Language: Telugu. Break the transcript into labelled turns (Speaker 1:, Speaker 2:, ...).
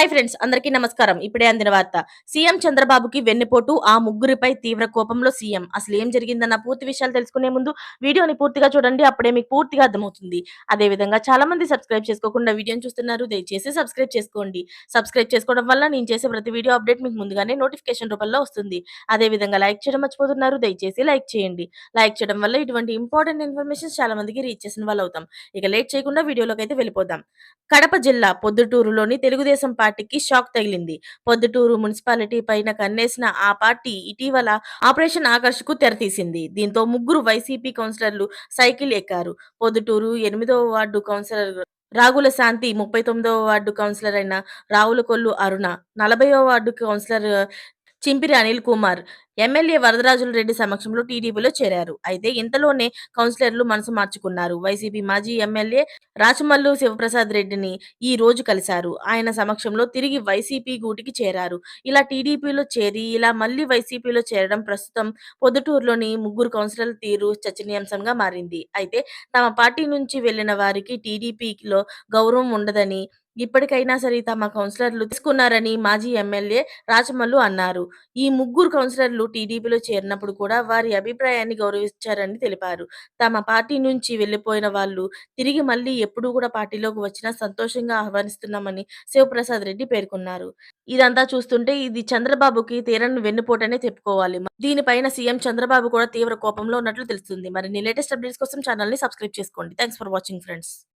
Speaker 1: హాయ్ ఫ్రెండ్స్, అందరికీ నమస్కారం. ఇప్పుడే అందిన వార్త. సీఎం చంద్రబాబుకి వెన్నుపోటు, ఆ ముగ్గురిపై తీవ్ర కోపంలో సీఎం. అసలు ఏం జరిగిందన్న పూర్తి విషయాలు తెలుసుకునే ముందు వీడియోని పూర్తిగా చూడండి. అప్పుడే మీకు పూర్తిగా అర్థమవుతుంది. అదే విధంగా చాలా మంది సబ్స్క్రైబ్ చేసుకోకుండా వీడియోని చూస్తున్నారు. దయచేసి సబ్స్క్రైబ్ చేసుకోండి. సబ్స్క్రైబ్ చేసుకోవడం వల్ల నేను చేసే ప్రతి వీడియో అప్డేట్ మీకు ముందుగానే నోటిఫికేషన్ రూపంలో వస్తుంది. అదే విధంగా లైక్ చేయడం మర్చిపోతున్నారు. దయచేసి లైక్ చేయండి. లైక్ చేయడం వల్ల ఇటువంటి ఇంపార్టెంట్ ఇన్ఫర్మేషన్ చాలా మందికి రీచ్ చేసిన వాళ్ళు అవుతాం. ఇక లేట్ చేయకుండా వీడియోలోకి అయితే వెళ్ళిపోదాం. కడప జిల్లా పొద్దుటూరులోని తెలుగుదేశం పార్టీకి షాక్ తగిలింది. పొద్దుటూరు మున్సిపాలిటీ పైన కన్నేసిన ఆ పార్టీ ఇటీవల ఆపరేషన్ ఆకర్ష్ కు తెరతీసింది. దీంతో ముగ్గురు వైసీపీ కౌన్సిలర్లు సైకిల్ ఎక్కారు. పొద్దుటూరు 8వ వార్డు కౌన్సిలర్ రాగుల శాంతి, 39వ వార్డు కౌన్సిలర్ అయిన రావులకొల్లు అరుణ, 40వ ward councillor Chimpiri Anil Kumar MLA Varadarajula Reddy సమక్షంలో టీడీపీలో చేరారు. అయితే ఇంతలోనే కౌన్సిలర్లు మనసు మార్చుకున్నారు. వైసీపీ మాజీ ఎమ్మెల్యే రాచమల్లు శివప్రసాద్ రెడ్డిని ఈ రోజు కలిశారు. ఆయన సమక్షంలో తిరిగి వైసీపీ గూటికి చేరారు. ఇలా టీడీపీలో చేరి ఇలా మళ్లీ వైసీపీలో చేరడం ప్రస్తుతం పొద్దుటూరులోని ముగ్గురు కౌన్సిలర్ల తీరు చర్చనీయాంశంగా మారింది. అయితే తమ పార్టీ నుంచి వెళ్లిన వారికి టీడీపీలో గౌరవం ఉండదని, ఇప్పటికైనా సరే తమ కౌన్సిలర్లు తీసుకున్నారని మాజీ ఎమ్మెల్యే రాచమల్లు అన్నారు. ఈ ముగ్గురు కౌన్సిలర్లు టీడీపీలో చేరినప్పుడు కూడా వారి అభిప్రాయాన్ని గౌరవించారని తెలిపారు. తమ పార్టీ నుంచి వెళ్లిపోయిన వాళ్ళు తిరిగి మళ్ళీ ఎప్పుడు కూడా పార్టీలోకి వచ్చినా సంతోషంగా ఆహ్వానిస్తున్నామని శివప్రసాద్ రెడ్డి పేర్కొన్నారు. ఇదంతా చూస్తుంటే ఇది చంద్రబాబుకి తీరని వెన్నుపోటనే చెప్పుకోవాలి. దీనిపైన సీఎం చంద్రబాబు కూడా తీవ్ర కోపంలో ఉన్నట్లు తెలుస్తుంది. మరిన్ని లేటెస్ట్ అప్డేట్స్ కోసం ఛానల్‌ని సబ్స్క్రైబ్ చేసుకోండి. Thanks for watching friends.